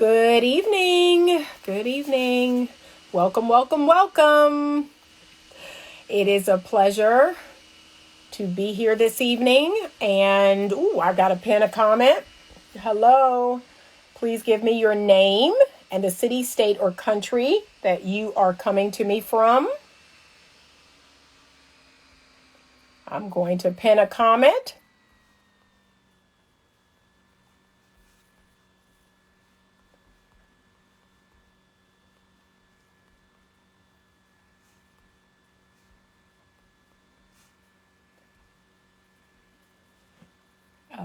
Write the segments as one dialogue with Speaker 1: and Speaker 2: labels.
Speaker 1: Good evening. Good evening. Welcome, welcome, welcome. It is a pleasure to be here this evening. And, I got to pin a comment. Hello. Please give me your name and the city, state, or country that you are coming to me from. I'm going to pin a comment.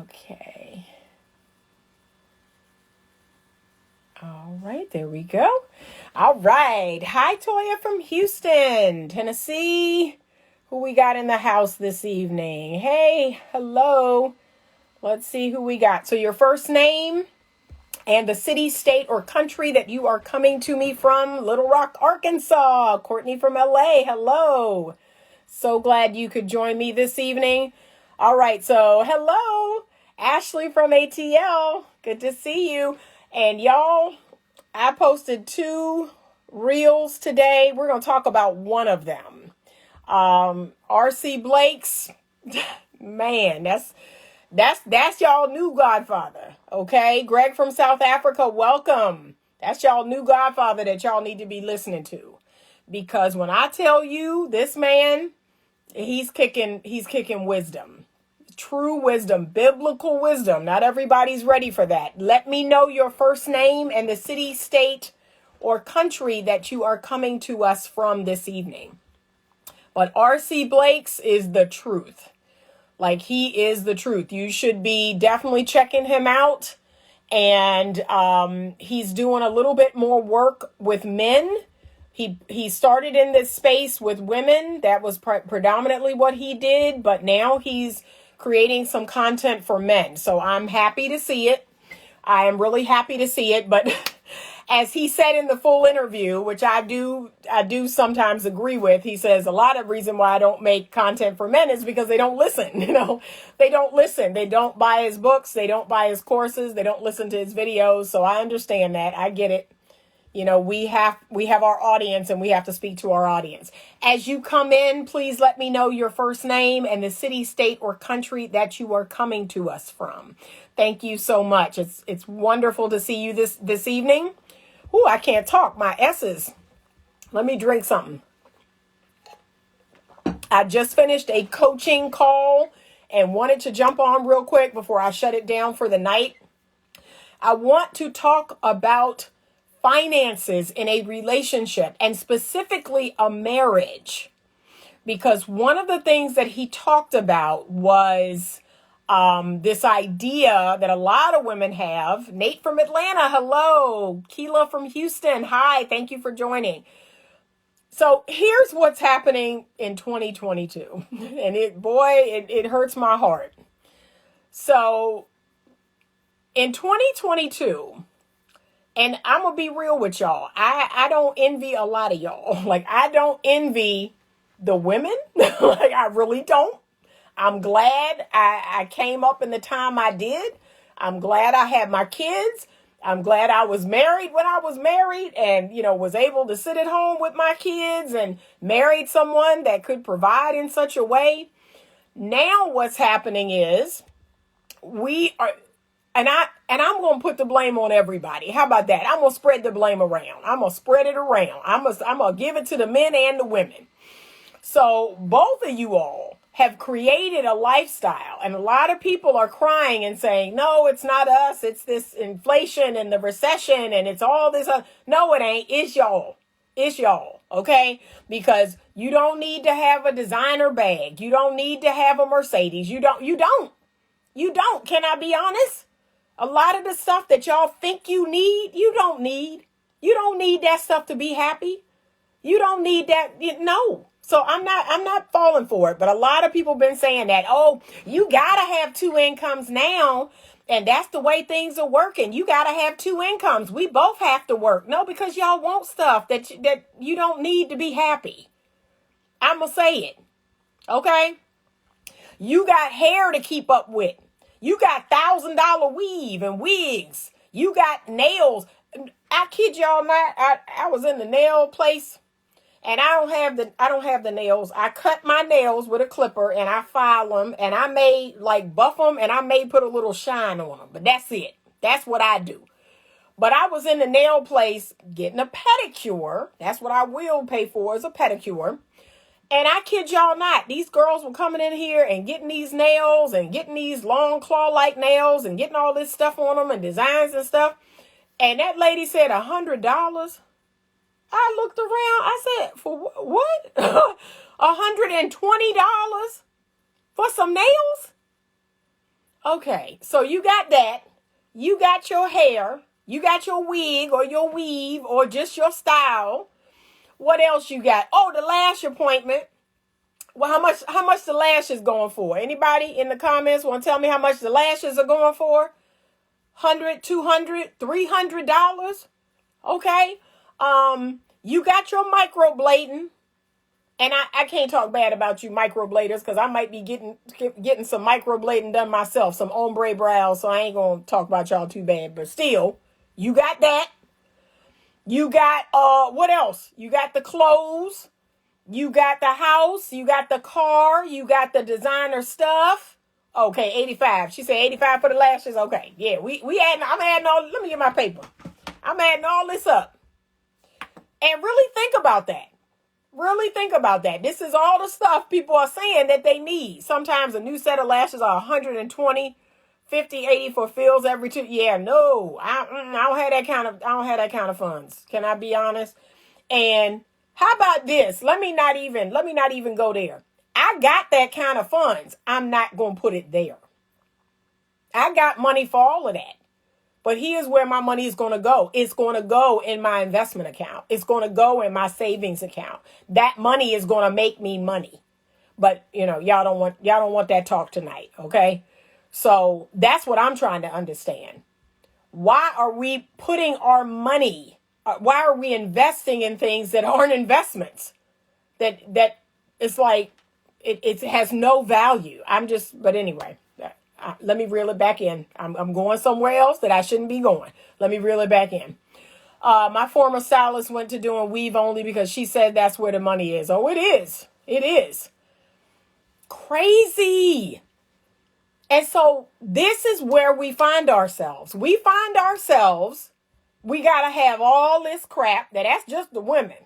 Speaker 1: Okay. All right, there we go. All right. Hi, Toya from Houston, Tennessee. Who we got in the house this evening? Hey, hello. Let's see who we got. So your first name and the city, state, or country that you are coming to me from. Little Rock, Arkansas. Courtney from LA. Hello. So glad you could join me this evening. All right. So hello, Ashley from ATL. Good to see you. And y'all, I posted 2 reels today. We're going to talk about one of them. RC Blake's, man, that's y'all new godfather. Okay. Greg from South Africa, welcome. That's y'all new godfather that y'all need to be listening to. Because when I tell you this man, he's kicking wisdom. True wisdom, biblical wisdom. Not everybody's ready for that. Let me know your first name and the city, state, or country that you are coming to us from this evening. But RC Blake's is the truth. Like, he is the truth. You should be definitely checking him out. And he's doing a little bit more work with men. He started in this space with women. That was predominantly what he did. But now he's creating some content for men. So I'm happy to see it. I am really happy to see it. But as he said in the full interview, which I do sometimes agree with, he says a lot of reason why I don't make content for men is because they don't listen. They don't listen. They don't buy his books. They don't buy his courses. They don't listen to his videos. So I understand that. I get it. We have our audience and we have to speak to our audience. As you come in, please let me know your first name and the city, state, or country that you are coming to us from. Thank you so much. It's wonderful to see you this evening. I can't talk. My S's. Let me drink something. I just finished a coaching call and wanted to jump on real quick before I shut it down for the night. I want to talk about finances in a relationship and specifically a marriage, because one of the things that he talked about was this idea that a lot of women have. Nate from Atlanta, hello. Keela from Houston, hi, thank you for joining. So here's what's happening in 2022, and it hurts my heart. So in 2022, and I'm going to be real with y'all. I don't envy a lot of y'all. Like, I don't envy the women. Like, I really don't. I'm glad I came up in the time I did. I'm glad I had my kids. I'm glad I was married when I was married and, was able to sit at home with my kids and married someone that could provide in such a way. Now what's happening is And I'm going to put the blame on everybody. How about that? I'm going to spread the blame around. I'm going to spread it around. I'm going to give it to the men and the women. So both of you all have created a lifestyle, and a lot of people are crying and saying, no, it's not us. It's this inflation and the recession and it's all this. No, it ain't. It's y'all. It's y'all. Okay. Because you don't need to have a designer bag. You don't need to have a Mercedes. You don't. Can I be honest? A lot of the stuff that y'all think you need, you don't need. You don't need that stuff to be happy. You don't need that. No. So I'm not falling for it. But a lot of people been saying that, you got to have 2 incomes now. And that's the way things are working. You got to have 2 incomes. We both have to work. No, because y'all want stuff that you don't need to be happy. I'm going to say it. Okay. You got hair to keep up with. You got $1,000 weave and wigs. You got nails. I kid y'all not. I was in the nail place, and I don't have the nails. I cut my nails with a clipper and I file them, and I may like buff them, and I may put a little shine on them, but that's it. That's what I do. But I was in the nail place getting a pedicure. That's what I will pay for, is a pedicure. And I kid y'all not, these girls were coming in here and getting these nails and getting these long claw-like nails and getting all this stuff on them and designs and stuff. And that lady said $100. I looked around. I said, for what? $120 for some nails? Okay, so you got that. You got your hair. You got your wig or your weave or just your style. What else you got? Oh, the lash appointment. Well, how much the lash is going for? Anybody in the comments want to tell me how much the lashes are going for? $100, $200, $300? Okay. You got your microblading. And I can't talk bad about you microbladers, because I might be getting some microblading done myself, some ombre brows, so I ain't going to talk about y'all too bad. But still, you got that. You got, what else? You got the clothes. You got the house. You got the car. You got the designer stuff. Okay, 85. She said 85 for the lashes. Okay, yeah, I'm adding all, let me get my paper. I'm adding all this up. And really think about that. Really think about that. This is all the stuff people are saying that they need. Sometimes a new set of lashes are 120, 50, 80 for fills every two. Yeah, no, I don't have that kind of funds. Can I be honest? And how about this? Let me not even go there. I got that kind of funds. I'm not going to put it there. I got money for all of that. But here's where my money is going to go. It's going to go in my investment account. It's going to go in my savings account. That money is going to make me money. But, y'all don't want that talk tonight, okay? So that's what I'm trying to understand. Why are we putting our money? Why are we investing in things that aren't investments? That it's like it has no value. But anyway. Let me reel it back in. I'm going somewhere else that I shouldn't be going. Let me reel it back in. My former stylist went to doing weave only because she said that's where the money is. Oh, it is. It is. Crazy. And so this is where we find ourselves. We got to have all this crap. That's just the women.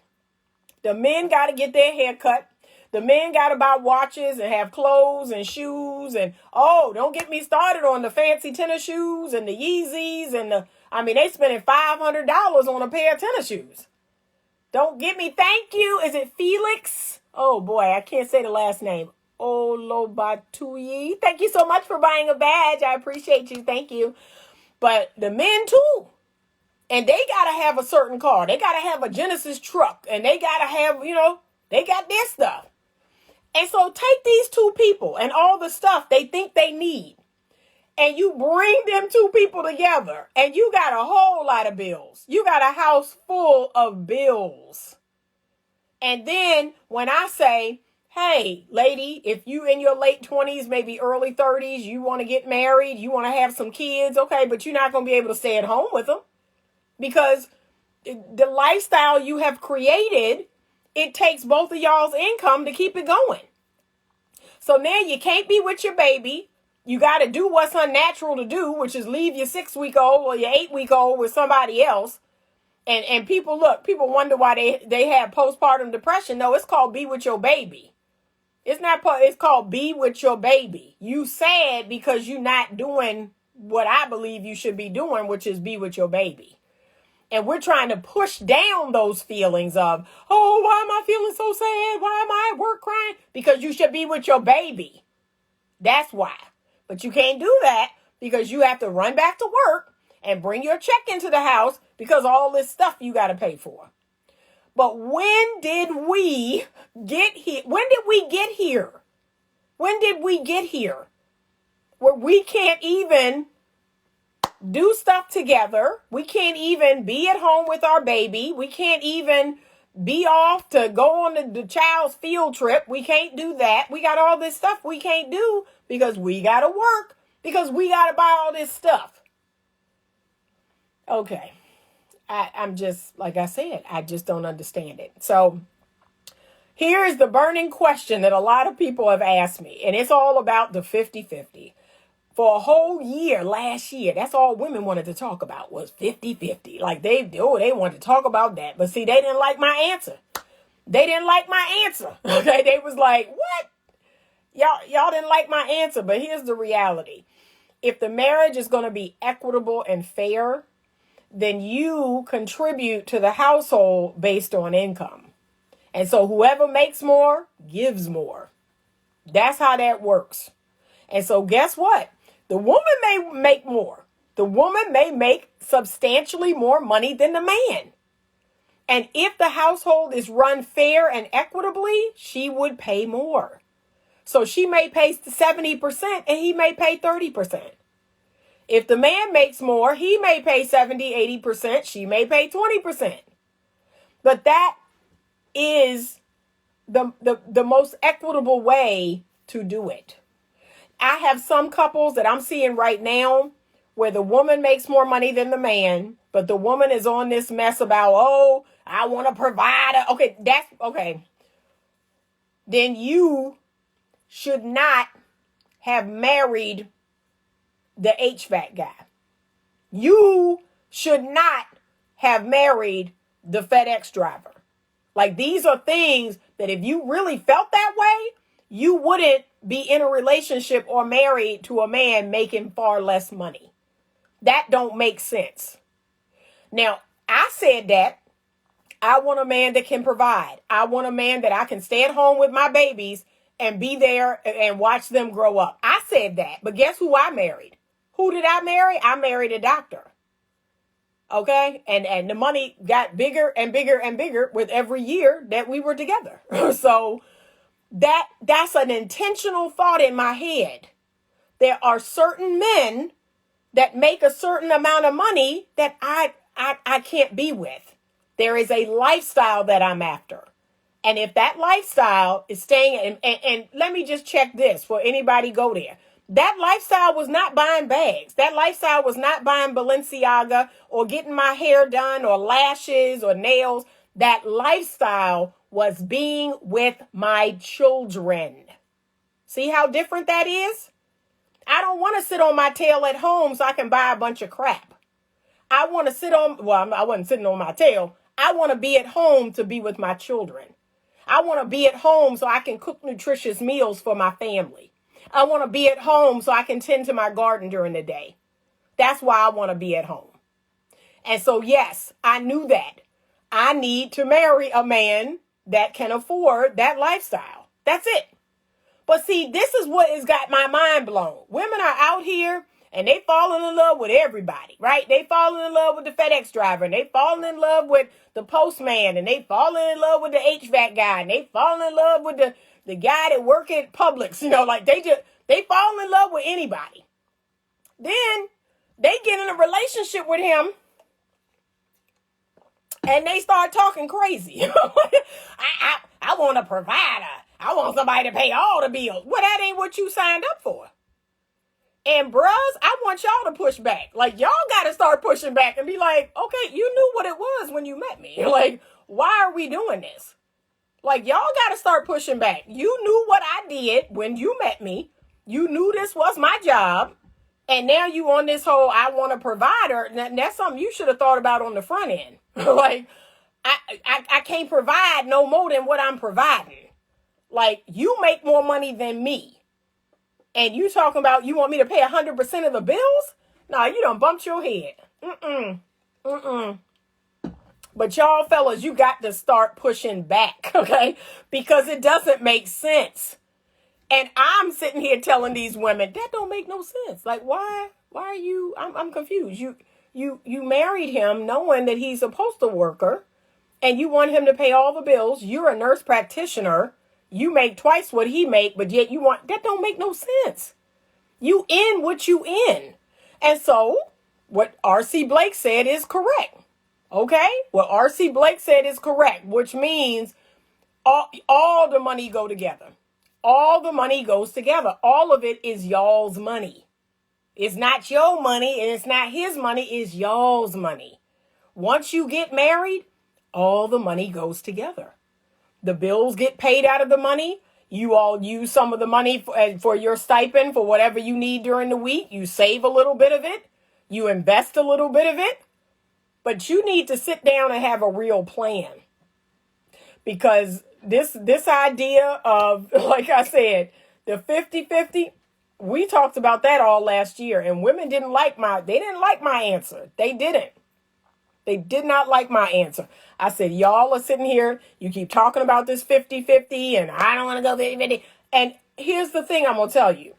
Speaker 1: The men got to get their hair cut. The men got to buy watches and have clothes and shoes. And, don't get me started on the fancy tennis shoes and the Yeezys. They spending $500 on a pair of tennis shoes. Don't get me, thank you. Is it Felix? Oh, boy, I can't say the last name. Olobatuyi. Thank you so much for buying a badge. I appreciate you. Thank you. But the men, too. And they got to have a certain car. They got to have a Genesis truck. And they got to have, they got their stuff. And so take these two people and all the stuff they think they need, and you bring them two people together, and you got a whole lot of bills. You got a house full of bills. And then when I say, hey, lady, if you in your late 20s, maybe early 30s, you want to get married, you want to have some kids, okay, but you're not going to be able to stay at home with them, because the lifestyle you have created, it takes both of y'all's income to keep it going. So now you can't be with your baby. You got to do what's unnatural to do, which is leave your 6-week-old or your 8-week-old with somebody else. And people wonder why they have postpartum depression. No, it's called be with your baby. It's called be with your baby. You sad because you're not doing what I believe you should be doing, which is be with your baby. And we're trying to push down those feelings of, why am I feeling so sad? Why am I at work crying? Because you should be with your baby. That's why. But you can't do that because you have to run back to work and bring your check into the house because all this stuff you got to pay for. But when did we get here? When did we get here? When did we get here? Where we can't even do stuff together. We can't even be at home with our baby. We can't even be off to go on the child's field trip. We can't do that. We got all this stuff we can't do because we got to work, because we got to buy all this stuff. Okay. I'm just, like I said, I just don't understand it. So here is the burning question that a lot of people have asked me, and it's all about the 50-50. For a whole year last year, that's all women wanted to talk about was 50-50. Like they wanted to talk about that. But see, they didn't like my answer. They didn't like my answer. Okay, they was like, what? Y'all didn't like my answer. But here's the reality. If the marriage is going to be equitable and fair, then you contribute to the household based on income. And so whoever makes more gives more. That's how that works. And so guess what? The woman may make more. The woman may make substantially more money than the man. And if the household is run fair and equitably, she would pay more. So she may pay 70% and he may pay 30%. If the man makes more, he may pay 70-80%. She may pay 20%. But that is the most equitable way to do it. I have some couples that I'm seeing right now where the woman makes more money than the man, but the woman is on this mess about, oh, I want to provide. Okay, that's okay. Then you should not have married the HVAC guy. You should not have married the FedEx driver. Like, these are things that if you really felt that way, you wouldn't be in a relationship or married to a man making far less money. That don't make sense. Now, I said that I want a man that can provide. I want a man that I can stay at home with my babies and be there and watch them grow up. I said that, but guess who I married? Who did I marry? I married a doctor. Okay. And the money got bigger and bigger and bigger with every year that we were together. So that's an intentional thought in my head. There are certain men that make a certain amount of money that I can't be with. There is a lifestyle that I'm after. And if that lifestyle is staying, and let me just check this for anybody go there. That lifestyle was not buying bags. That lifestyle was not buying Balenciaga or getting my hair done or lashes or nails. That lifestyle was being with my children. See how different that is? I don't want to sit on my tail at home so I can buy a bunch of crap. I want to sit on, well, I wasn't sitting on my tail. I want to be at home to be with my children. I want to be at home so I can cook nutritious meals for my family. I want to be at home so I can tend to my garden during the day. That's why I want to be at home. And so, yes, I knew that. I need to marry a man that can afford that lifestyle. That's it. But see, this is what has got my mind blown. Women are out here and they falling in love with everybody, right? They falling in love with the FedEx driver, and they falling in love with the postman, and they falling in love with the HVAC guy, and they falling in love with the guy that work at Publix. You know, like they fall in love with anybody. Then they get in a relationship with him and they start talking crazy. I want a provider. I want somebody to pay all the bills. Well, that ain't what you signed up for. And bros, I want y'all to push back. Like, y'all got to start pushing back and be like, okay, you knew what it was when you met me. Like, why are we doing this? Like, y'all got to start pushing back. You knew what I did when you met me. You knew this was my job. And now you on this whole, I want a provider. That's something you should have thought about on the front end. Like, I can't provide no more than what I'm providing. Like, you make more money than me. And you talking about you want me to pay 100% of the bills? No, you done bumped your head. But y'all fellas, you got to start pushing back, okay? Because it doesn't make sense. And I'm sitting here telling these women, that don't make no sense. Like, why are you, I'm confused. You married him knowing that he's a postal worker and you want him to pay all the bills. You're a nurse practitioner. You make twice what he make, but yet you want, that don't make no sense. You in what you in. And so what R.C. Blake said is correct. Okay? What R.C. Blake said is correct, which means all the money go together. All the money goes together. All of it is y'all's money. It's not your money and it's not his money. It's y'all's money. Once you get married, all the money goes together. The bills get paid out of the money. You all use some of the money for your stipend for whatever you need during the week. You save a little bit of it. You invest a little bit of it. But you need to sit down and have a real plan. Because this idea of, like I said, the 50-50, we talked about that all last year. And women didn't like my answer. They didn't. They did not like my answer. I said, y'all are sitting here. You keep talking about this 50-50 and I don't want to go 50-50. And here's the thing I'm going to tell you.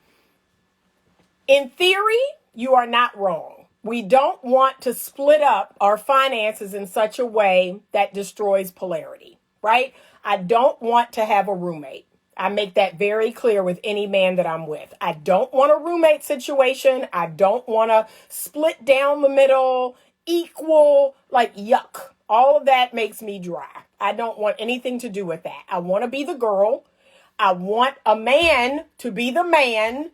Speaker 1: In theory, you are not wrong. We don't want to split up our finances in such a way that destroys polarity, right? I don't want to have a roommate. I make that very clear with any man that I'm with. I don't want a roommate situation. I don't want to split down the middle, equal, like yuck. All of that makes me dry. I don't want anything to do with that. I want to be the girl. I want a man to be the man.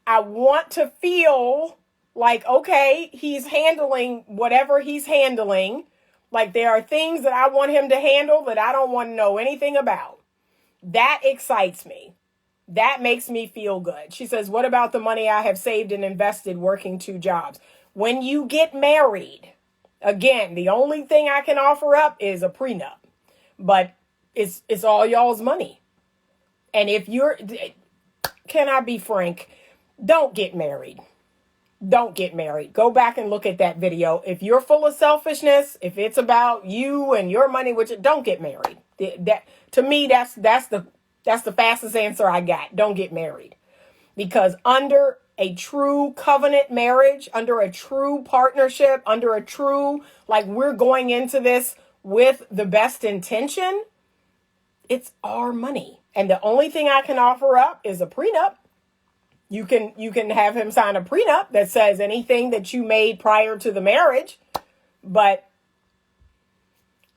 Speaker 1: I want to feel like, okay, he's handling whatever he's handling. Like there are things that I want him to handle that I don't want to know anything about. That excites me. That makes me feel good. She says, what about the money I have saved and invested working 2 jobs? When you get married, again, the only thing I can offer up is a prenup. But it's all y'all's money. And if can I be frank? Don't get married. Don't get married. Go back and look at that video. If you're full of selfishness, if it's about you and your money, don't get married. That to me, that's the fastest answer I got. Don't get married. Because under a true covenant marriage, under a true partnership, under a true, like we're going into this with the best intention, it's our money. And the only thing I can offer up is a prenup. You can have him sign a prenup that says anything that you made prior to the marriage. But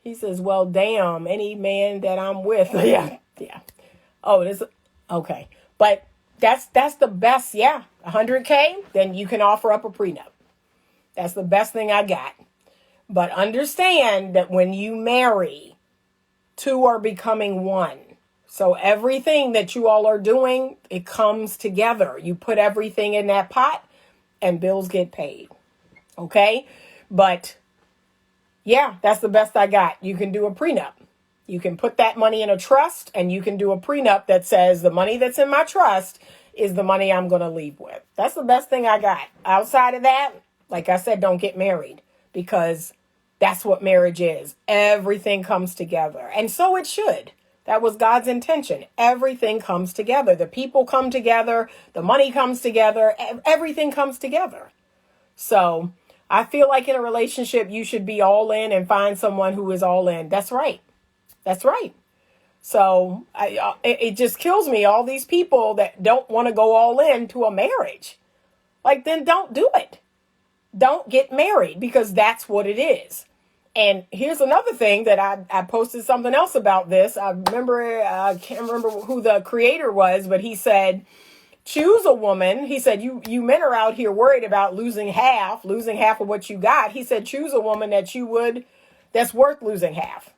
Speaker 1: he says, well, damn, any man that I'm with. Yeah. Oh, this, okay. But that's the best. Yeah. $100K, then you can offer up a prenup. That's the best thing I got. But understand that when you marry, 2 are becoming 1. So everything that you all are doing, it comes together. You put everything in that pot and bills get paid. Okay? But yeah, that's the best I got. You can do a prenup. You can put that money in a trust and you can do a prenup that says the money that's in my trust is the money I'm going to leave with. That's the best thing I got. Outside of that, like I said, don't get married because that's what marriage is. Everything comes together. And so it should. That was God's intention. Everything comes together. The people come together. The money comes together. Everything comes together. So I feel like in a relationship, you should be all in and find someone who is all in. That's right. That's right. So it just kills me. All these people that don't want to go all in to a marriage. Like, then don't do it. Don't get married because that's what it is. And here's another thing that I posted something else about this. I can't remember who the creator was, but he said, choose a woman. He said, you men are out here worried about losing half of what you got. He said, choose a woman that's worth losing half.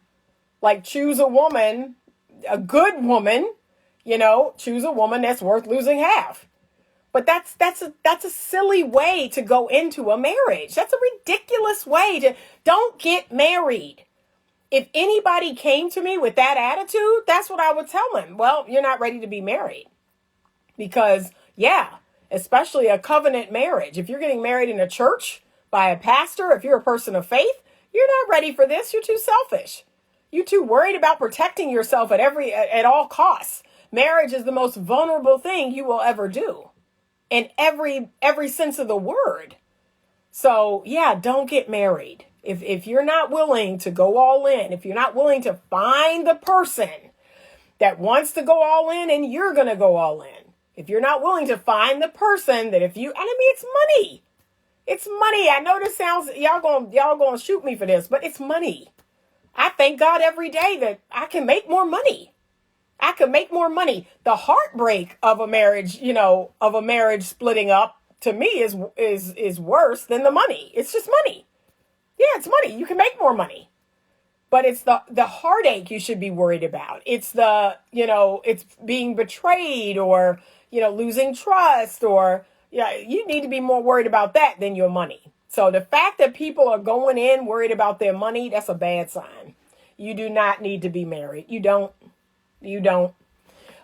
Speaker 1: Like choose a woman, a good woman, choose a woman that's worth losing half. But that's a silly way to go into a marriage. That's a ridiculous way don't get married. If anybody came to me with that attitude, that's what I would tell them. Well, you're not ready to be married. Because, yeah, especially a covenant marriage. If you're getting married in a church by a pastor, if you're a person of faith, you're not ready for this. You're too selfish. You're too worried about protecting yourself at all costs. Marriage is the most vulnerable thing you will ever do. In every sense of the word. So, yeah, don't get married. If you're not willing to go all in, if you're not willing to find the person that wants to go all in and you're going to go all in. If you're not willing to find the person that it's money. It's money. I know this sounds, y'all going to shoot me for this, but it's money. I thank God every day that I can make more money. I could make more money. The heartbreak of a marriage, splitting up to me is worse than the money. It's just money. Yeah, it's money. You can make more money. But it's the heartache you should be worried about. It's it's being betrayed or, losing trust or, yeah, you need to be more worried about that than your money. So the fact that people are going in worried about their money, that's a bad sign. You do not need to be married. You don't. You don't.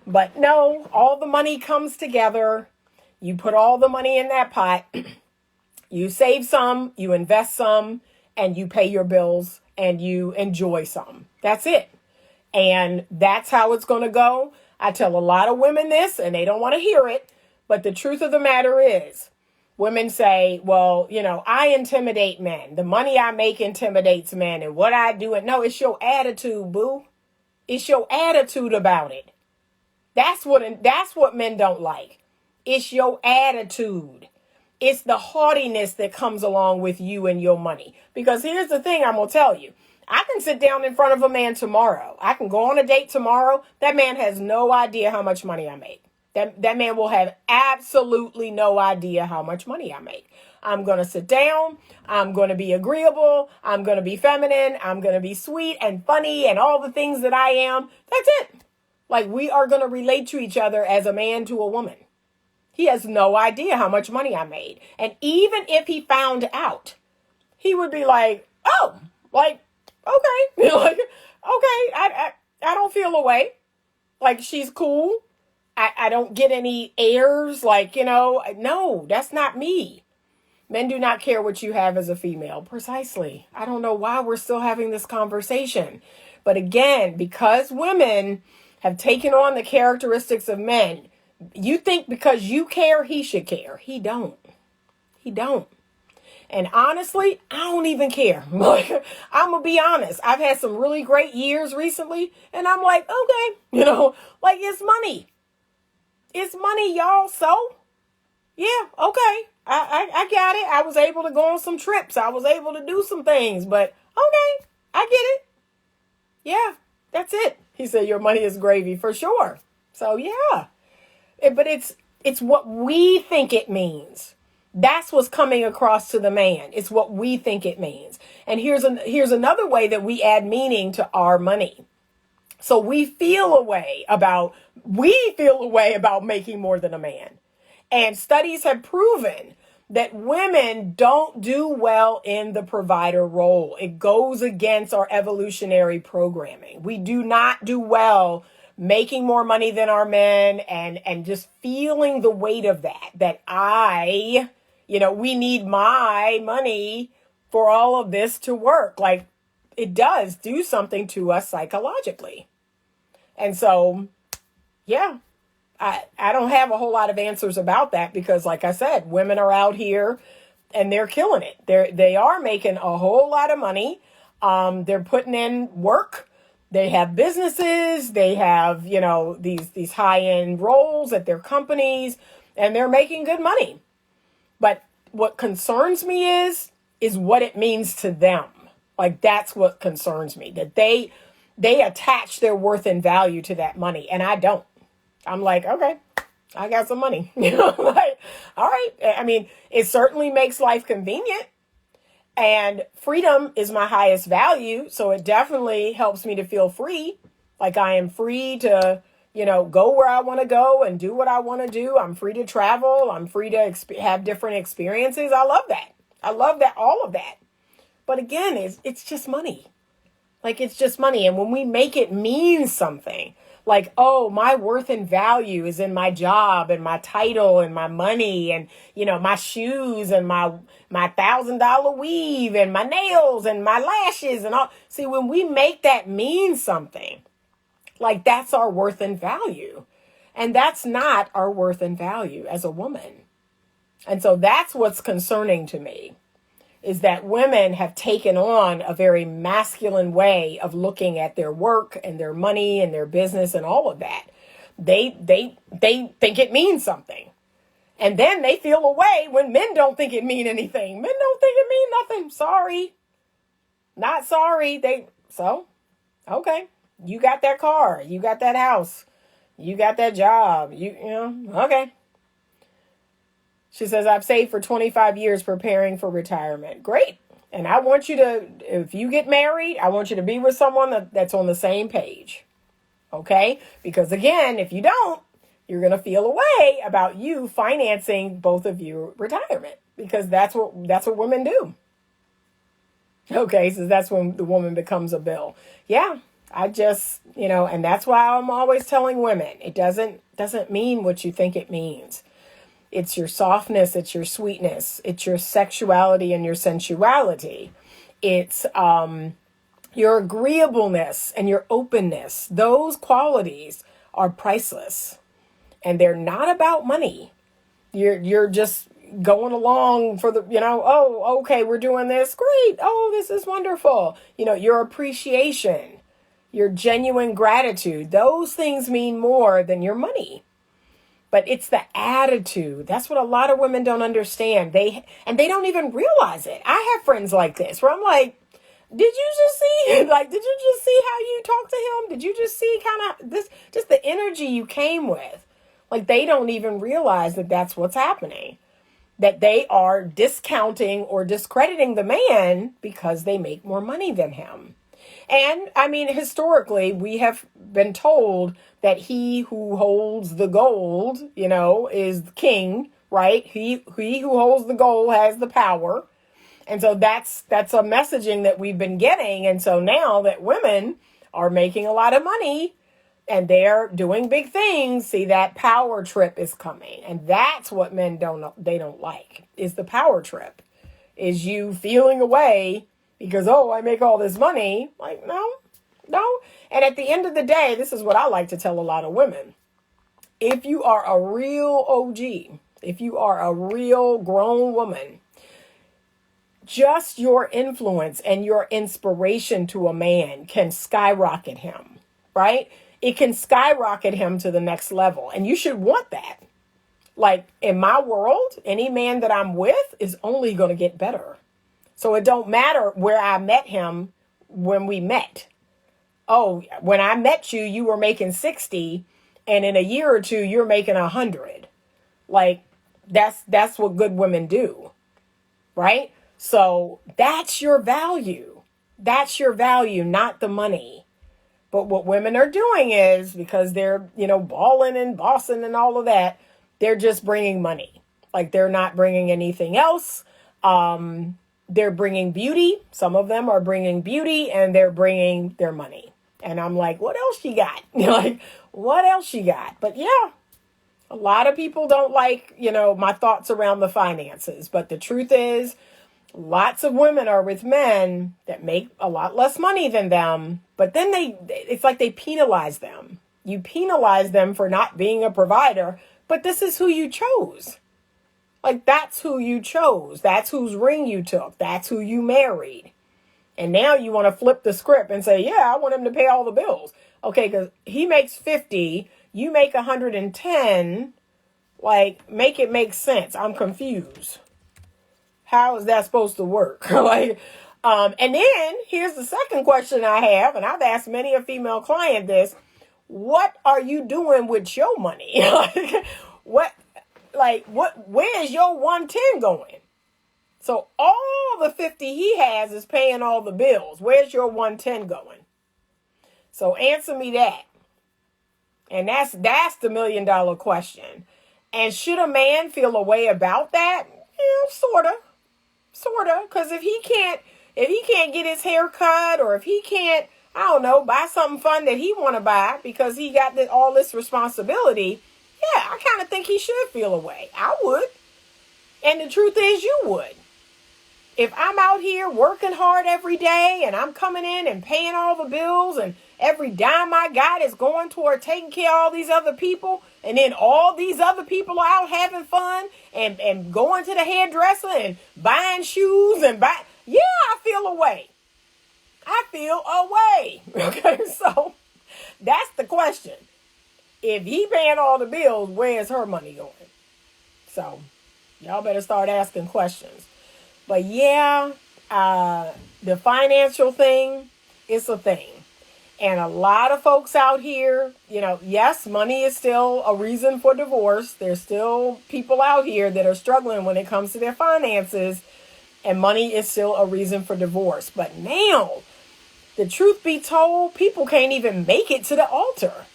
Speaker 1: But no, all the money comes together. You put all the money in that pot. You save some, you invest some, and you pay your bills and you enjoy some. That's it. And that's how it's going to go. I tell a lot of women this and they don't want to hear it. But the truth of the matter is, women say, well, I intimidate men. The money I make intimidates men and what I do. No, it's your attitude, boo. It's your attitude about it. That's what men don't like. It's your attitude. It's the haughtiness that comes along with you and your money. Because here's the thing I'm going to tell you. I can sit down in front of a man tomorrow. I can go on a date tomorrow. That man has no idea how much money I make. That man will have absolutely no idea how much money I make. I'm going to sit down. I'm going to be agreeable. I'm going to be feminine. I'm going to be sweet and funny and all the things that I am. That's it. Like, we are going to relate to each other as a man to a woman. He has no idea how much money I made. And even if he found out, he would be like, oh, like, okay. Like, okay, I don't feel away. Like, she's cool. I don't get any airs. Like, no, that's not me. Men do not care what you have as a female. Precisely. I don't know why we're still having this conversation. But again, because women have taken on the characteristics of men, you think because you care, he should care. He don't. He don't. And honestly, I don't even care. Like, I'm going to be honest. I've had some really great years recently. And I'm like, okay, like, it's money. It's money, y'all. So, yeah, okay. I got it. I was able to go on some trips. I was able to do some things. But, okay, I get it. Yeah, that's it. He said, your money is gravy for sure. So, yeah. But it's what we think it means. That's what's coming across to the man. It's what we think it means. And here's another way that we add meaning to our money. So we feel a way about making more than a man. And studies have proven that women don't do well in the provider role. It goes against our evolutionary programming. We do not do well making more money than our men and just feeling the weight of that we need my money for all of this to work. Like, it does do something to us psychologically. And so, yeah, I don't have a whole lot of answers about that because, like I said, women are out here and they're killing it. They are making a whole lot of money. They're putting in work. They have businesses. They have, these high-end roles at their companies, and they're making good money. But what concerns me is what it means to them. Like, that's what concerns me, that they attach their worth and value to that money, and I don't. I'm like, okay, I got some money. Like, all right. I mean, it certainly makes life convenient. And freedom is my highest value. So it definitely helps me to feel free. Like, I am free to, go where I want to go and do what I want to do. I'm free to travel. I'm free to have different experiences. I love that. I love that, all of that. But again, it's just money. Like, it's just money. And when we make it mean something, like, oh, my worth and value is in my job and my title and my money and, my shoes and my $1,000 weave and my nails and my lashes and all. See, when we make that mean something, like, that's our worth and value. And that's not our worth and value as a woman. And so that's what's concerning to me, is that women have taken on a very masculine way of looking at their work and their money and their business and all of that. They think it means something. And then they feel away when men don't think it mean anything. Men don't think it mean nothing. Sorry. Not sorry. Okay. You got that car. You got that house. You got that job. Okay. She says, I've saved for 25 years preparing for retirement. Great. And I want you to, if you get married, I want you to be with someone that's on the same page. Okay? Because again, if you don't, you're going to feel a way about you financing both of your retirement, because that's what women do. Okay, so that's when the woman becomes a bill. Yeah, I just, and that's why I'm always telling women, it doesn't mean what you think it means. It's your softness, it's your sweetness, it's your sexuality and your sensuality. It's your agreeableness and your openness. Those qualities are priceless, and they're not about money. You're just going along for the, oh, okay, we're doing this. Great. Oh, this is wonderful. Your appreciation, your genuine gratitude, those things mean more than your money. But it's the attitude. That's what a lot of women don't understand. They don't even realize it. I have friends like this where I'm like, did you just see, did you just see how you talk to him? Did you just see kind of this, just the energy you came with? Like, they don't even realize that that's what's happening, that they are discounting or discrediting the man because they make more money than him. And I mean, historically, we have been told that he who holds the gold, is king, right? He who holds the gold has the power. And so that's a messaging that we've been getting. And so now that women are making a lot of money and they're doing big things, see, that power trip is coming. And that's what men don't like, is the power trip, is you feeling away because, oh, I make all this money. Like, no. And at the end of the day, this is what I like to tell a lot of women. If you are a real OG, if you are a real grown woman, just your influence and your inspiration to a man can skyrocket him, right? It can skyrocket him to the next level. And you should want that. Like, in my world, any man that I'm with is only going to get better. So it don't matter where I met him when we met. Oh, when I met you, you were making 60, and in a year or two, you're making 100. Like, that's what good women do, right? So that's your value. That's your value, not the money. But what women are doing is, because they're, balling and bossing and all of that, they're just bringing money. Like, they're not bringing anything else. They're bringing beauty. Some of them are bringing beauty, and they're bringing their money. And I'm like, what else you got? What else you got? But yeah, a lot of people don't like, my thoughts around the finances. But the truth is, lots of women are with men that make a lot less money than them. But then it's like they penalize them. You penalize them for not being a provider. But this is who you chose. Like, that's who you chose. That's whose ring you took. That's who you married. And now you want to flip the script and say, yeah, I want him to pay all the bills. Okay, because he makes 50, you make 110. Like, make it make sense. I'm confused. How is that supposed to work? And then here's the second question I have, and I've asked many a female client this. What are you doing with your money? Where's your 110 going? So all the 50 he has is paying all the bills. Where's your 110 going? So answer me that. And that's the $1 million question. And should a man feel a way about that? Sort of. Because if he can't get his hair cut, or if he can't, I don't know, buy something fun that he want to buy because he got all this responsibility, yeah, I kind of think he should feel a way. I would. And the truth is, you would. If I'm out here working hard every day and I'm coming in and paying all the bills, and every dime I got is going toward taking care of all these other people, and then all these other people are out having fun and going to the hairdresser and buying shoes yeah, I feel a way. Okay, so that's the question. If he paying all the bills, where's her money going? So y'all better start asking questions. But yeah, the financial thing is a thing. And a lot of folks out here, yes, money is still a reason for divorce. There's still people out here that are struggling when it comes to their finances. And money is still a reason for divorce. But now, the truth be told, people can't even make it to the altar.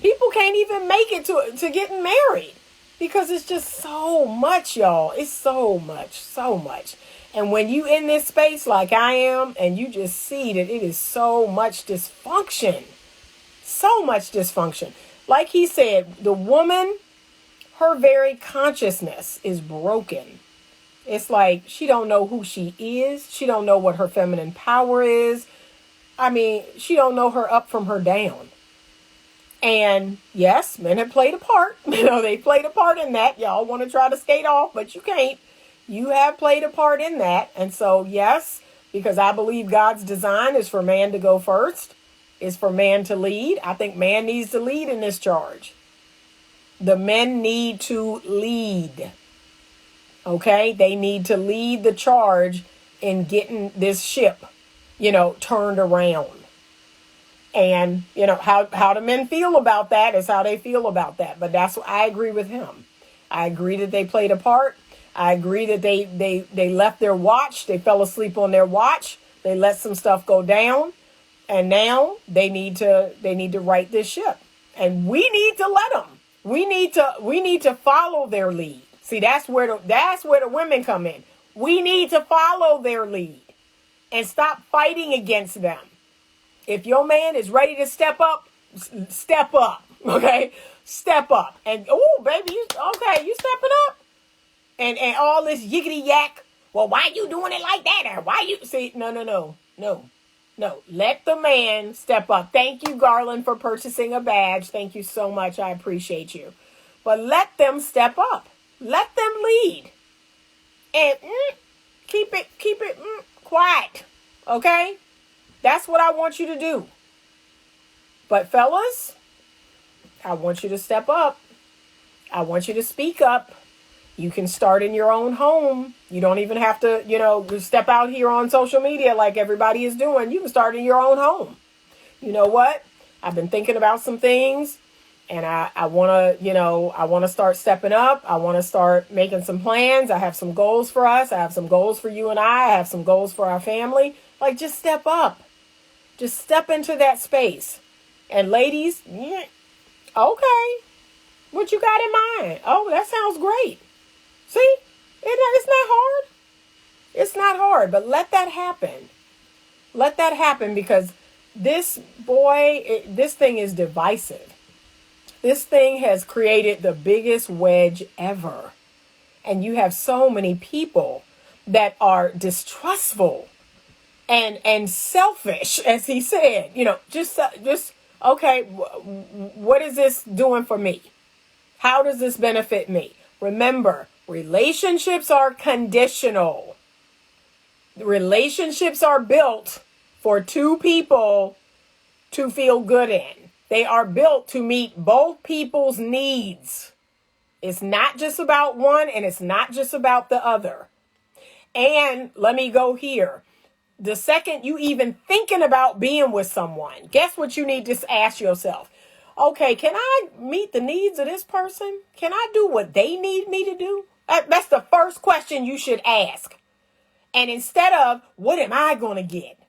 Speaker 1: People can't even make it to getting married because it's just so much, y'all. It's so much, so much. And when you in this space like I am, and you just see that it is so much dysfunction, so much dysfunction. Like he said, the woman, her very consciousness is broken. It's like she don't know who she is. She don't know what her feminine power is. I mean, she don't know her up from her down. And yes, men have played a part. They played a part in that. Y'all want to try to skate off, but you can't. You have played a part in that. And so, yes, because I believe God's design is for man to go first, is for man to lead. I think man needs to lead in this charge. The men need to lead. Okay? They need to lead the charge in getting this ship, turned around. And, how do men feel about that is how they feel about that. But that's what I agree with him. I agree that they played a part. I agree that they left their watch. They fell asleep on their watch. They let some stuff go down. And now they need to right this ship. And we need to let them. We need to follow their lead. See, that's where the women come in. We need to follow their lead and stop fighting against them. If your man is ready to step up, okay? Step up. And, oh, baby, you stepping up? And all this yiggity yak, well, why you doing it like that? Or why you, see, no. Let the man step up. Thank you, Garland, for purchasing a badge. Thank you so much. I appreciate you. But let them step up. Let them lead. And keep it quiet, okay? That's what I want you to do. But fellas, I want you to step up. I want you to speak up. You can start in your own home. You don't even have to, step out here on social media like everybody is doing. You can start in your own home. You know what? I've been thinking about some things, and I want to start stepping up. I want to start making some plans. I have some goals for us. I have some goals for you and I have some goals for our family. Like, just step up. Just step into that space. And ladies, okay, what you got in mind? Oh, that sounds great. See, it's not hard. It's not hard, but let that happen. Let that happen, because this thing is divisive. This thing has created the biggest wedge ever. And you have so many people that are distrustful and selfish, as he said, just okay, what is this doing for me? How does this benefit me? Remember, relationships are conditional. Relationships are built for two people to feel good in. They are built to meet both people's needs. It's not just about one, and it's not just about the other. And let me go here. The second you even thinking about being with someone, guess what you need to ask yourself? Okay, can I meet the needs of this person? Can I do what they need me to do? That's the first question you should ask. And instead of, what am I going to get?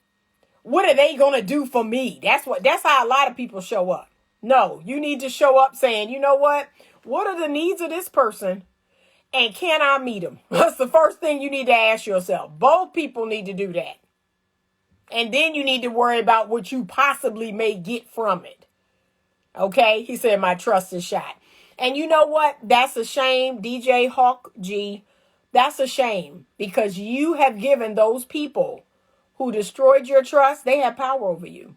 Speaker 1: What are they going to do for me? That's how a lot of people show up. No, you need to show up saying, you know what? What are the needs of this person? And can I meet them? That's the first thing you need to ask yourself. Both people need to do that. And then you need to worry about what you possibly may get from it. Okay? He said, my trust is shot. And you know what? That's a shame, DJ Hawk G. That's a shame, because you have given those people who destroyed your trust, they have power over you.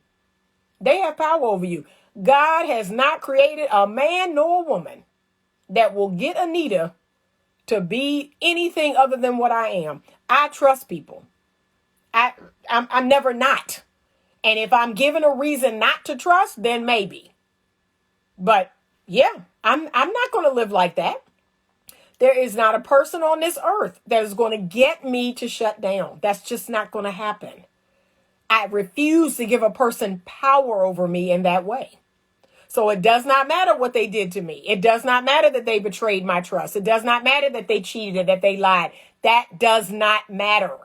Speaker 1: They have power over you. God has not created a man nor a woman that will get Anita to be anything other than what I am. I trust people. I'm never not. And if I'm given a reason not to trust, then maybe. But yeah, I'm not going to live like that. There is not a person on this earth that is going to get me to shut down. That's just not going to happen. I refuse to give a person power over me in that way. So it does not matter what they did to me. It does not matter that they betrayed my trust. It does not matter that they cheated, that they lied. That does not matter.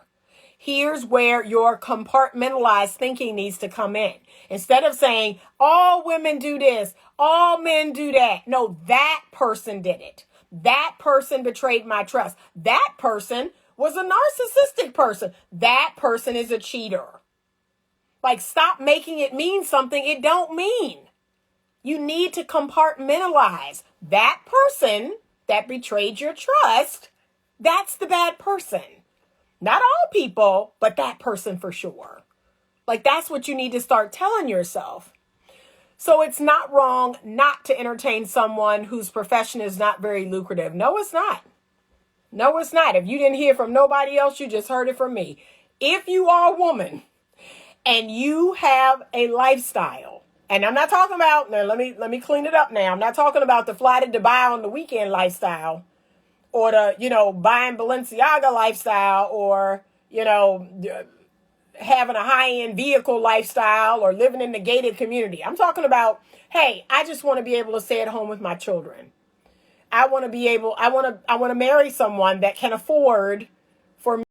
Speaker 1: Here's where your compartmentalized thinking needs to come in. Instead of saying, all women do this, all men do that. No, that person did it. That person betrayed my trust. That person was a narcissistic person. That person is a cheater. Like, stop making it mean something it don't mean. You need to compartmentalize. That person that betrayed your trust, that's the bad person. Not all people, but that person for sure. Like, that's what you need to start telling yourself. So it's not wrong not to entertain someone whose profession is not very lucrative. No, it's not. No, it's not. If you didn't hear from nobody else, you just heard it from me. If you are a woman and you have a lifestyle, and I'm not talking about, now let me clean it up now. I'm not talking about the fly to Dubai on the weekend lifestyle, or the, buying Balenciaga lifestyle, or, having a high-end vehicle lifestyle, or living in the gated community. I'm talking about, hey, I just want to be able to stay at home with my children. I want to marry someone that can afford for me.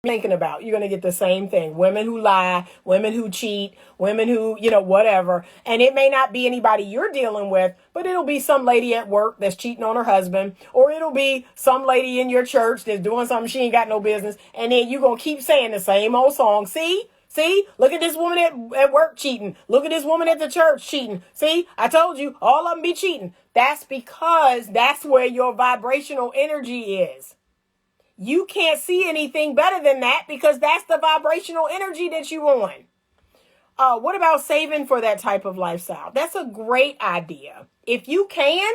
Speaker 1: thinking about. You're going to get the same thing. Women who lie, women who cheat, women who, whatever. And it may not be anybody you're dealing with, but it'll be some lady at work that's cheating on her husband, or it'll be some lady in your church that's doing something she ain't got no business. And then you're going to keep saying the same old song. See, look at this woman at work cheating. Look at this woman at the church cheating. See, I told you, all of them be cheating. That's because that's where your vibrational energy is. You can't see anything better than that because that's the vibrational energy that you on. What about saving for that type of lifestyle? That's a great idea. If you can,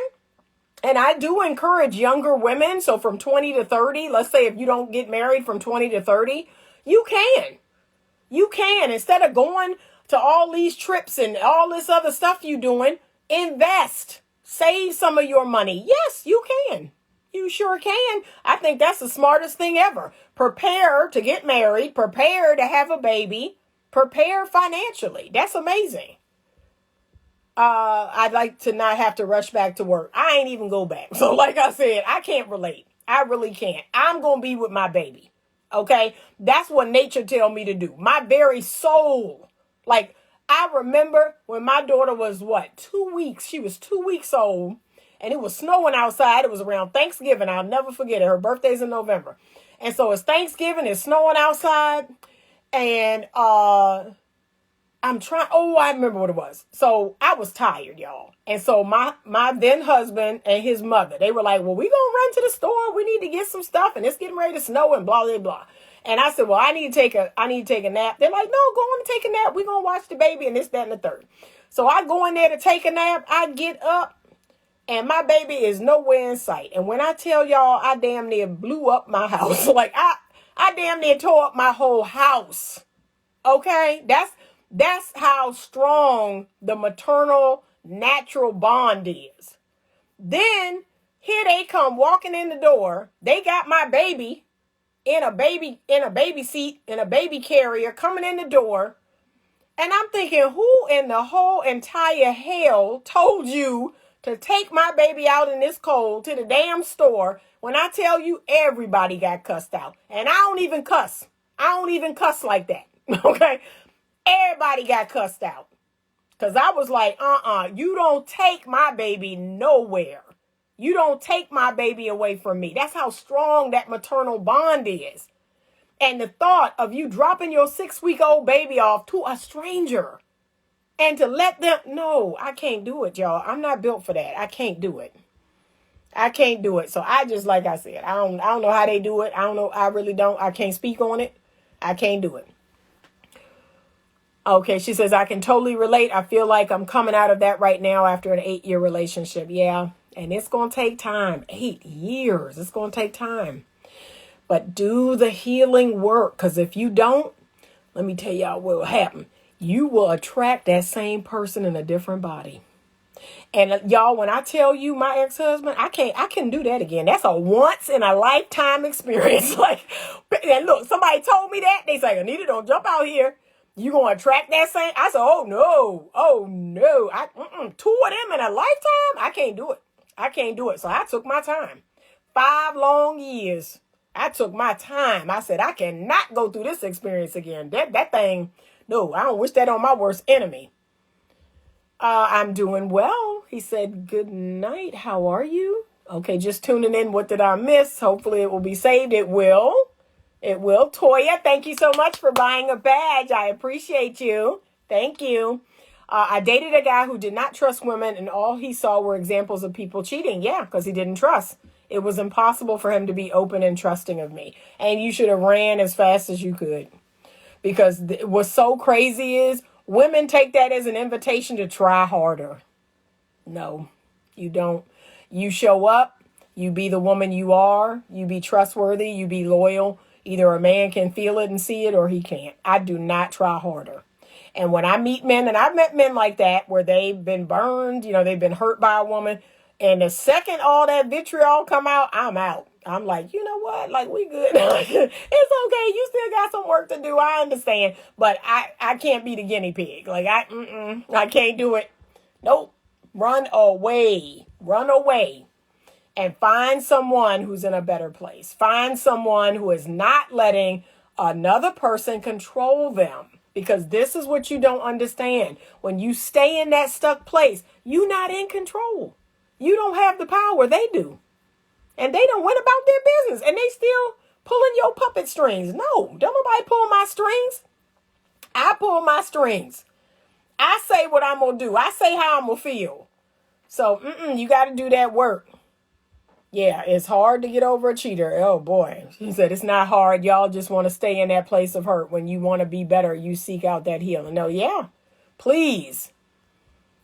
Speaker 1: and I do encourage younger women, so from 20 to 30, let's say if you don't get married from 20 to 30, you can. You can. Instead of going to all these trips and all this other stuff you doing, invest. Save some of your money. Yes, you can. You sure can. I think that's the smartest thing ever. Prepare to get married. Prepare to have a baby. Prepare financially. That's amazing. I'd like to not have to rush back to work. I ain't even go back. So like I said, I can't relate. I really can't. I'm going to be with my baby. Okay? That's what nature tell me to do. My very soul. Like, I remember when my daughter was 2 weeks. She was 2 weeks old. And it was snowing outside. It was around Thanksgiving. I'll never forget it. Her birthday's in November. And so it's Thanksgiving. It's snowing outside. And I remember what it was. So I was tired, y'all. And so my then husband and his mother, they were like, well, we gonna run to the store. We need to get some stuff. And it's getting ready to snow and blah, blah, blah. And I said, well, I need to take a nap. They're like, no, go on and take a nap. We're going to watch the baby and this, that, and the third. So I go in there to take a nap. I get up. And my baby is nowhere in sight. And when I tell y'all, I damn near blew up my house. Like I damn near tore up my whole house. Okay? That's how strong the maternal natural bond is. Then here they come walking in the door. They got my baby in a baby seat, in a baby carrier coming in the door. And I'm thinking, who in the whole entire hell told you to take my baby out in this cold to the damn store when I tell you everybody got cussed out? And I don't even cuss. I don't even cuss like that. Okay? Everybody got cussed out. Because I was like, you don't take my baby nowhere. You don't take my baby away from me. That's how strong that maternal bond is. And the thought of you dropping your 6-week-old baby off to a stranger and to let them, no, I can't do it, y'all. I'm not built for that. I can't do it. I can't do it. So I just, like I said, I don't know how they do it. I don't know. I really don't. I can't speak on it. I can't do it. Okay, she says, I can totally relate. I feel like I'm coming out of that right now after an 8-year relationship. Yeah, and it's going to take time. 8 years. It's going to take time. But do the healing work, because if you don't, let me tell y'all what will happen. You will attract that same person in a different body. And y'all, when I tell you my ex-husband, I can do that again. That's a once in a lifetime experience. Like, and look, somebody told me that. They say, Anita, don't jump out here. You gonna attract that same? I said, oh no. 2 of them in a lifetime? I can't do it. So I took my time. 5 long years. I took my time. I said, I cannot go through this experience again. That thing, no, I don't wish that on my worst enemy. I'm doing well. He said, good night. How are you? Okay, just tuning in. What did I miss? Hopefully it will be saved. It will. Toya, thank you so much for buying a badge. I appreciate you. Thank you. I dated a guy who did not trust women, and all he saw were examples of people cheating. Yeah, because he didn't trust. It was impossible for him to be open and trusting of me. And you should have ran as fast as you could. Because what's so crazy is women take that as an invitation to try harder. No, you don't. You show up. You be the woman you are. You be trustworthy. You be loyal. Either a man can feel it and see it or he can't. I do not try harder. And when I meet men, and I've met men like that where they've been burned, they've been hurt by a woman. And the second all that vitriol come out, I'm out. I'm like, you know what? Like, we good. It's okay. You still got some work to do. I understand. But I can't be the guinea pig. Like, I can't do it. Nope. Run away. And find someone who's in a better place. Find someone who is not letting another person control them. Because this is what you don't understand. When you stay in that stuck place, you're not in control. You don't have the power. They do. And they don't went about their business. And they still pulling your puppet strings. No, don't nobody pull my strings. I pull my strings. I say what I'm going to do. I say how I'm going to feel. So, you got to do that work. Yeah, it's hard to get over a cheater. Oh, boy. She said it's not hard. Y'all just want to stay in that place of hurt. When you want to be better, you seek out that healing. No, yeah, please.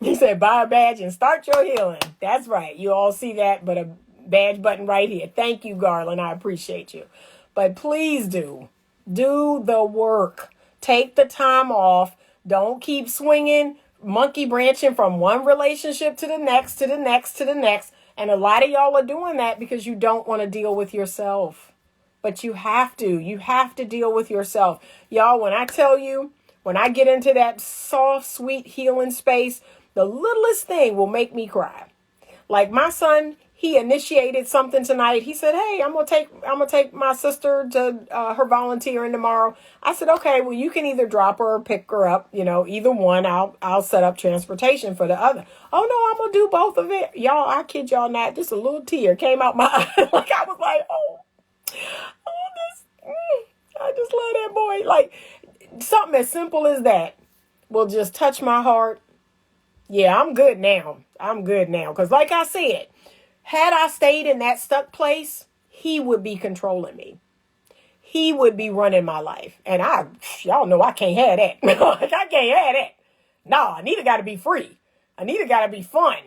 Speaker 1: He said, buy a badge and start your healing. That's right. You all see that, but a badge button right here. Thank you, Garland. I appreciate you. But please do the work. Take the time off. Don't keep swinging, monkey branching from one relationship to the next, to the next, to the next. And a lot of y'all are doing that because you don't want to deal with yourself. But you have to. You have to deal with yourself. Y'all, when I tell you, when I get into that soft, sweet healing space, the littlest thing will make me cry. Like my son, he initiated something tonight. He said, hey, I'm gonna take my sister to her volunteering tomorrow. I said, okay, well, you can either drop her or pick her up. Either one. I'll set up transportation for the other. Oh no, I'm gonna do both of it. Y'all, I kid y'all not. Just a little tear came out my eye. Like I was like, I just love that boy. Like something as simple as that will just touch my heart. Yeah, I'm good now. Because like I said, had I stayed in that stuck place, he would be controlling me. He would be running my life. And y'all know I can't have that. Like, I can't have that. No, Anita got to be free. Anita got to be fun.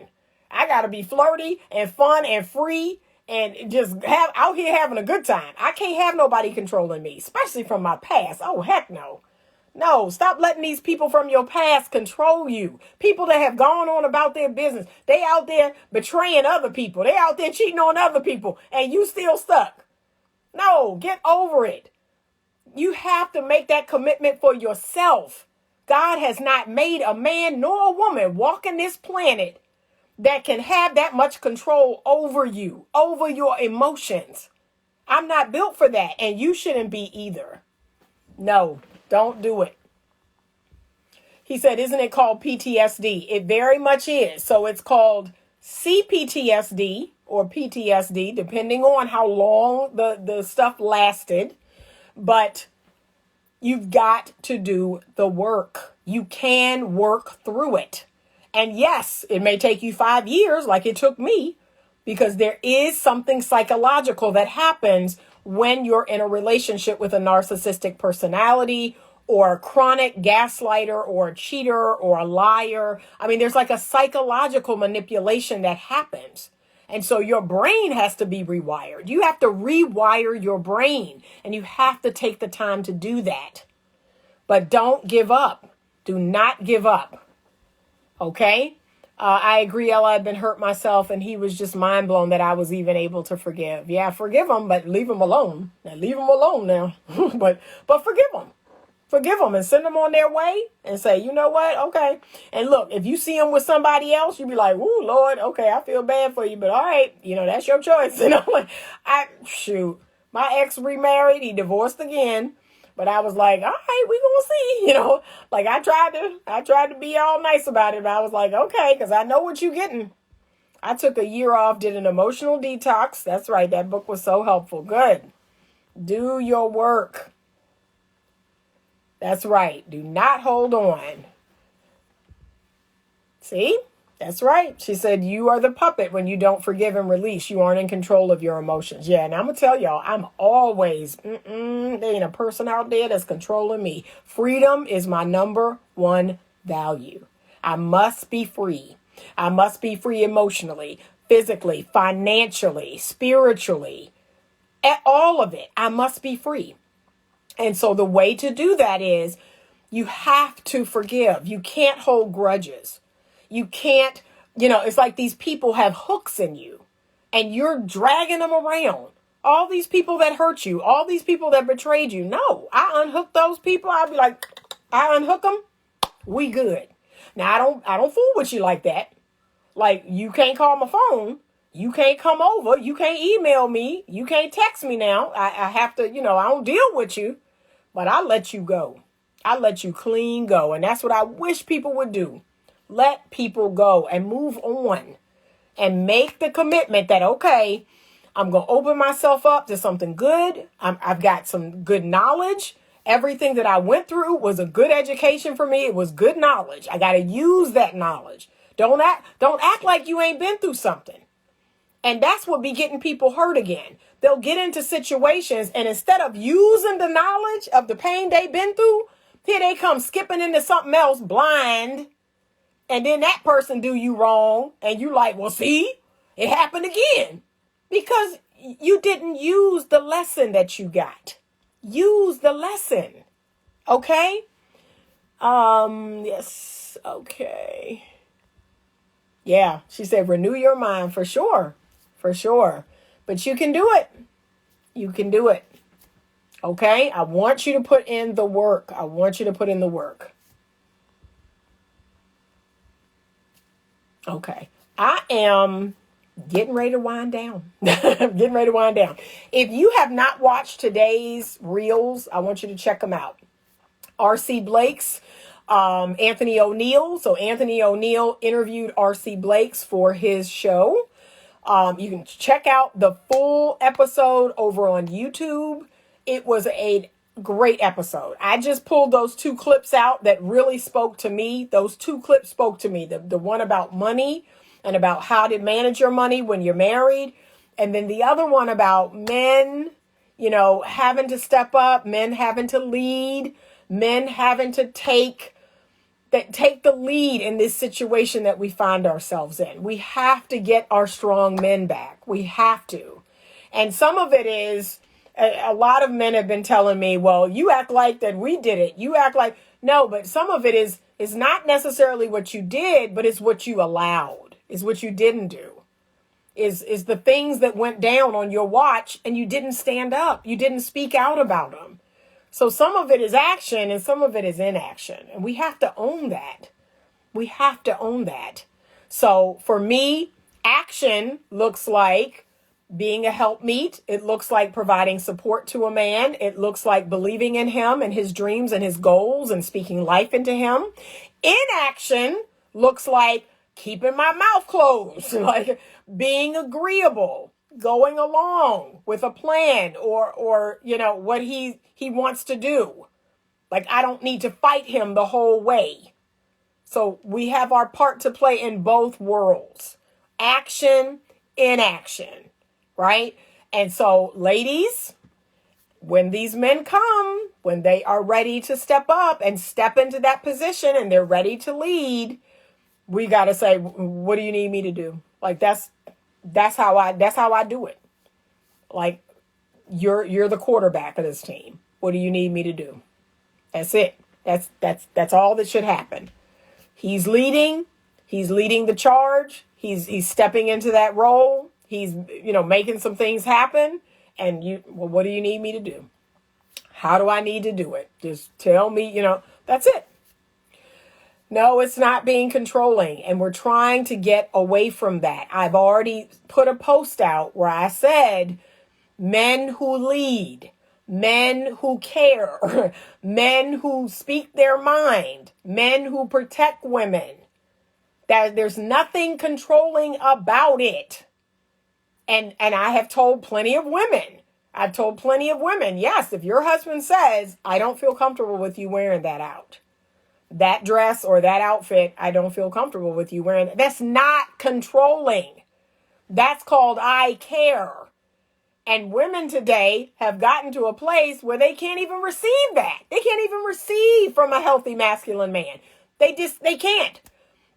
Speaker 1: I got to be flirty and fun and free and just out here having a good time. I can't have nobody controlling me, especially from my past. Oh, heck no. No, stop letting these people from your past control you. People that have gone on about their business. They out there betraying other people. They out there cheating on other people and you still stuck. No, get over it. You have to make that commitment for yourself. God has not made a man nor a woman walking this planet that can have that much control over you, over your emotions. I'm not built for that, and you shouldn't be either. No. Don't do it. He said, isn't it called PTSD? It very much is. So it's called CPTSD or PTSD, depending on how long the stuff lasted. But you've got to do the work. You can work through it. And yes, it may take you 5 years like it took me, because there is something psychological that happens when you're in a relationship with a narcissistic personality or a chronic gaslighter or a cheater or a liar. I mean, there's like a psychological manipulation that happens. And so your brain has to be rewired. You have to rewire your brain, and you have to take the time to do that. But don't give up. Do not give up. Okay? I agree, Ella. I've been hurt myself, and he was just mind blown that I was even able to forgive. Yeah, forgive him, but leave him alone. Now, leave him alone now. but forgive him. Forgive them and send them on their way and say, you know what? Okay. And look, if you see them with somebody else, you be like, ooh, Lord, okay, I feel bad for you, but all right, that's your choice. My ex remarried, he divorced again. But I was like, all right, we gonna see, like I tried to be all nice about it. But I was like, okay, because I know what you're getting. I took a year off, did an emotional detox. That's right. That book was so helpful. Good. Do your work. That's right. Do not hold on. See? That's right. She said, you are the puppet when you don't forgive and release. You aren't in control of your emotions. Yeah, and I'm going to tell y'all, I'm always, there ain't a person out there that's controlling me. Freedom is my number one value. I must be free. I must be free emotionally, physically, financially, spiritually, all of it. I must be free. And so the way to do that is you have to forgive. You can't hold grudges. You can't, it's like these people have hooks in you and you're dragging them around. All these people that hurt you, all these people that betrayed you. No, I unhook those people. I'll be like, I unhook them. We good. Now, I don't fool with you like that. Like, you can't call my phone. You can't come over. You can't email me. You can't text me now. I have to, I don't deal with you. but I let you go. I let you clean go. And that's what I wish people would do. Let people go and move on and make the commitment that, okay, I'm going to open myself up to something good. I've got some good knowledge. Everything that I went through was a good education for me. It was good knowledge. I got to use that knowledge. Don't act like you ain't been through something. And that's what be getting people hurt again. They'll get into situations, and instead of using the knowledge of the pain they've been through, here they come skipping into something else blind. And then that person do you wrong. And you like, well, see, it happened again. Because you didn't use the lesson that you got. Use the lesson. Okay? Yes. Okay. Yeah. She said, renew your mind for sure. For sure. But you can do it. You can do it. Okay? I want you to put in the work. I want you to put in the work. Okay. I am getting ready to wind down. Getting ready to wind down. If you have not watched today's reels, I want you to check them out. R.C. Blake's, Anthony O'Neill. So Anthony O'Neill interviewed R.C. Blake's for his show. You can check out the full episode over on YouTube. It was a great episode. I just pulled those two clips out that really spoke to me. Those two clips spoke to me. The one about money and about how to manage your money when you're married. And then the other one about men, having to step up, men having to lead, men having to take the lead in this situation that we find ourselves in. We have to get our strong men back. We have to. And some of it is, a lot of men have been telling me, well, you act like that we did it. You act like, no, but some of it is not necessarily what you did, but it's what you allowed, is what you didn't do, is the things that went down on your watch and you didn't stand up. You didn't speak out about them. So some of it is action and some of it is inaction. And we have to own that. We have to own that. So for me, action looks like being a helpmeet. It looks like providing support to a man. It looks like believing in him and his dreams and his goals and speaking life into him. Inaction looks like keeping my mouth closed, like being agreeable, going along with a plan or what he wants to do. Like, I don't need to fight him the whole way. So we have our part to play in both worlds. Action, inaction, right? And so, ladies, when these men come, when they are ready to step up and step into that position and they're ready to lead, we got to say, what do you need me to do? Like, that's how I do it. Like, you're the quarterback of this team. What do you need me to do? That's it. That's all that should happen. He's leading the charge. He's stepping into that role. He's, making some things happen. And what do you need me to do? How do I need to do it? Just tell me, that's it. No, it's not being controlling. And we're trying to get away from that. I've already put a post out where I said, men who lead, men who care, men who speak their mind, men who protect women, that there's nothing controlling about it. And I have told plenty of women, yes, if your husband says, I don't feel comfortable with you wearing that dress or that outfit, I don't feel comfortable with you wearing it. That's not controlling. That's called I care. And women today have gotten to a place where they can't even receive that. They can't even receive from a healthy masculine man. They can't.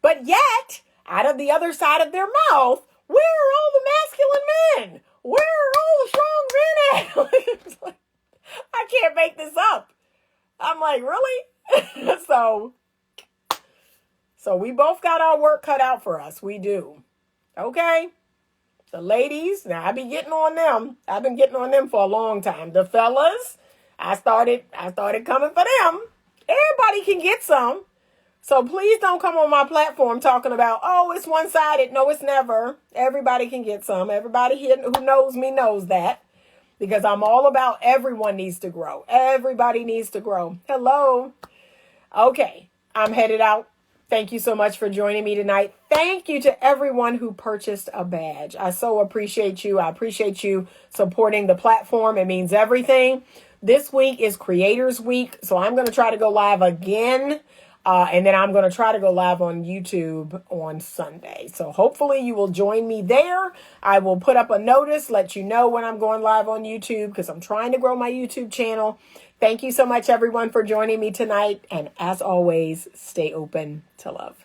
Speaker 1: But yet, out of the other side of their mouth, where are all the masculine men? Where are all the strong men at? I can't make this up. I'm like, really? So we both got our work cut out for us. We do. Okay? The ladies, now I've been getting on them. I've been getting on them for a long time. The fellas, I started coming for them. Everybody can get some. So please don't come on my platform talking about, oh, it's one-sided. No, it's never. Everybody can get some. Everybody here who knows me knows that. because I'm all about everyone needs to grow. Everybody needs to grow. Hello. Okay, I'm headed out. Thank you so much for joining me tonight. Thank you to everyone who purchased a badge. I so appreciate you. I appreciate you supporting the platform. It means everything. This week is Creators Week, so I'm going to try to go live again. And then I'm going to try to go live on YouTube on Sunday. So hopefully you will join me there. I will put up a notice, let you know when I'm going live on YouTube, because I'm trying to grow my YouTube channel. Thank you so much, everyone, for joining me tonight. And as always, stay open to love.